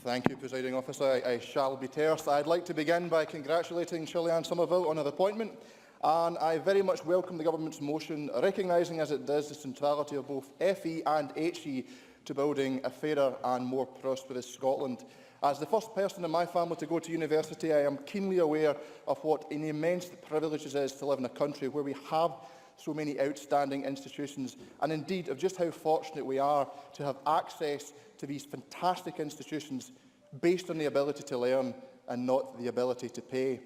Thank you, Presiding Officer. I shall be terse. I'd like to begin by congratulating Shirley-Ann Somerville on her appointment, and I very much welcome the Government's motion, recognising as it does the centrality of both FE and HE to building a fairer and more prosperous Scotland. As the first person in my family to go to university, I am keenly aware of what an immense privilege it is to live in a country where we have so many outstanding institutions, and indeed of just how fortunate we are to have access to these fantastic institutions based on the ability to learn and not the ability to pay.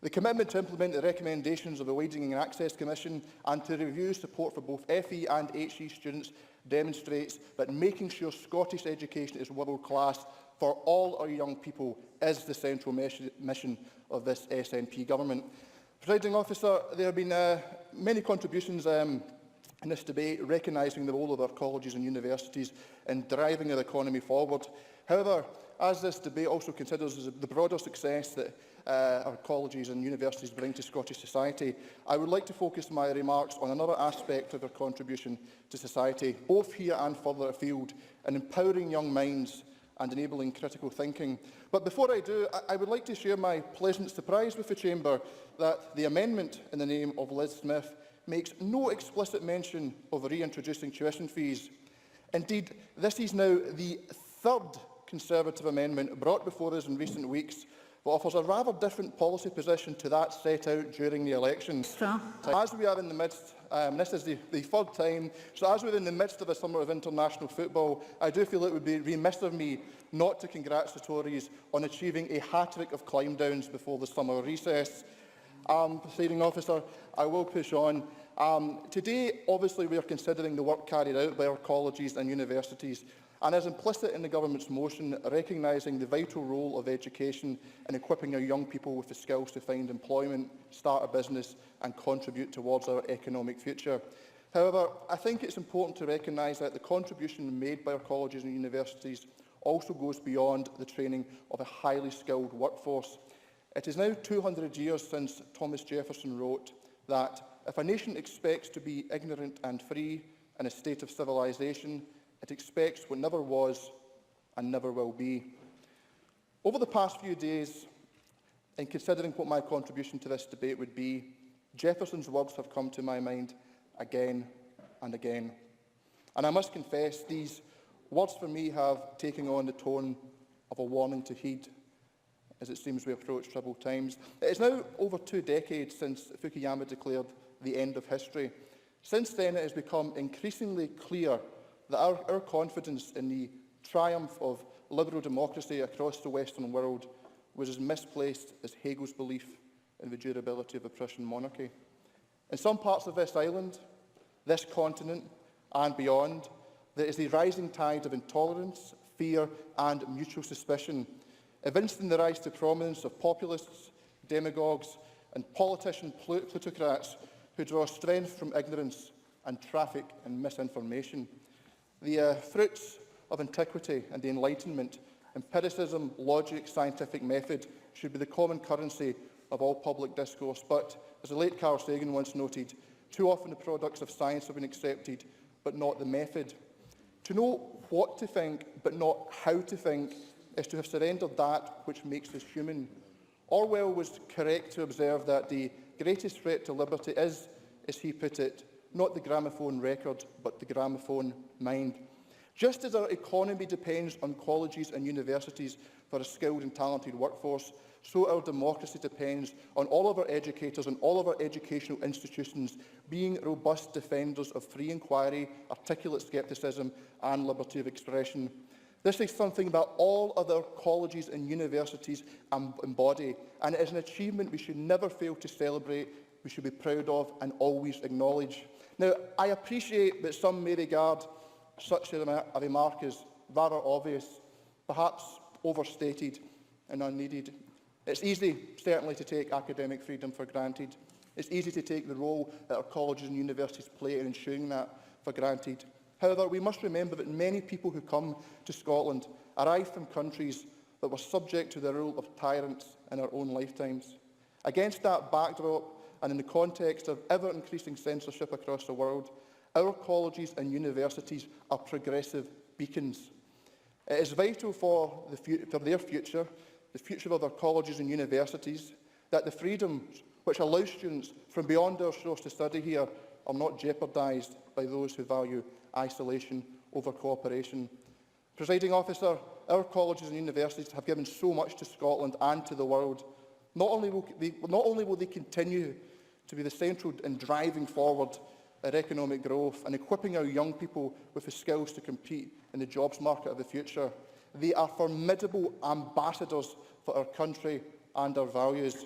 The commitment to implement the recommendations of the Waging and Access Commission and to review support for both FE and HE students demonstrates that making sure Scottish education is world-class for all our young people is the central mission of this SNP government. Presiding Officer, there have been many contributions in this debate recognising the role of our colleges and universities in driving our economy forward. However, as this debate also considers the broader success that our colleges and universities bring to Scottish society, I would like to focus my remarks on another aspect of their contribution to society, both here and further afield, in empowering young minds and enabling critical thinking. But before I do, I would like to share my pleasant surprise with the Chamber that the amendment in the name of Liz Smith makes no explicit mention of reintroducing tuition fees. Indeed, this is now the third Conservative amendment brought before us in recent weeks that offers a rather different policy position to that set out during the elections. As we are in the midst, this is the third time, so as we're in the midst of a summer of international football, I do feel it would be remiss of me not to congratulate the Tories on achieving a hat-trick of climb-downs before the summer recess. Presiding Officer, I will push on. Today, obviously, we are considering the work carried out by our colleges and universities, and as implicit in the Government's motion, recognising the vital role of education in equipping our young people with the skills to find employment, start a business and contribute towards our economic future. However, I think it's important to recognise that the contribution made by our colleges and universities also goes beyond the training of a highly skilled workforce. It is now 200 years since Thomas Jefferson wrote that if a nation expects to be ignorant and free in a state of civilization, it expects what never was and never will be. Over the past few days, in considering what my contribution to this debate would be, Jefferson's words have come to my mind again and again. And I must confess, these words for me have taken on the tone of a warning to heed, as it seems we approach troubled times. It is now over 2 decades since Fukuyama declared the end of history. Since then, it has become increasingly clear that our confidence in the triumph of liberal democracy across the Western world was as misplaced as Hegel's belief in the durability of a Prussian monarchy. In some parts of this island, this continent and beyond, there is the rising tide of intolerance, fear and mutual suspicion, evinced in the rise to prominence of populists, demagogues and politician plutocrats who draw strength from ignorance and traffic in misinformation. The fruits of antiquity and the Enlightenment, empiricism, logic, scientific method should be the common currency of all public discourse. But, as the late Carl Sagan once noted, too often the products of science have been accepted, but not the method. To know what to think, but not how to think, is to have surrendered that which makes us human. Orwell was correct to observe that the greatest threat to liberty is, as he put it, not the gramophone record, but the gramophone mind. Just as our economy depends on colleges and universities for a skilled and talented workforce, so our democracy depends on all of our educators and all of our educational institutions being robust defenders of free inquiry, articulate scepticism and liberty of expression. This is something that all other colleges and universities embody, and it is an achievement we should never fail to celebrate, we should be proud of and always acknowledge. Now, I appreciate that some may regard such a remark as rather obvious, perhaps overstated and unneeded. It's easy, certainly, to take academic freedom for granted. It's easy to take the role that our colleges and universities play in ensuring that for granted. However, we must remember that many people who come to Scotland arrive from countries that were subject to the rule of tyrants in our own lifetimes. Against that backdrop, and in the context of ever-increasing censorship across the world, our colleges and universities are progressive beacons. It is vital for their future, the future of their colleges and universities, that the freedoms which allow students from beyond our shores to study here are not jeopardised by those who value isolation over cooperation. Presiding Officer, our colleges and universities have given so much to Scotland and to the world. Not only will they continue to be the central in driving forward our economic growth and equipping our young people with the skills to compete in the jobs market of the future, they are formidable ambassadors for our country and our values.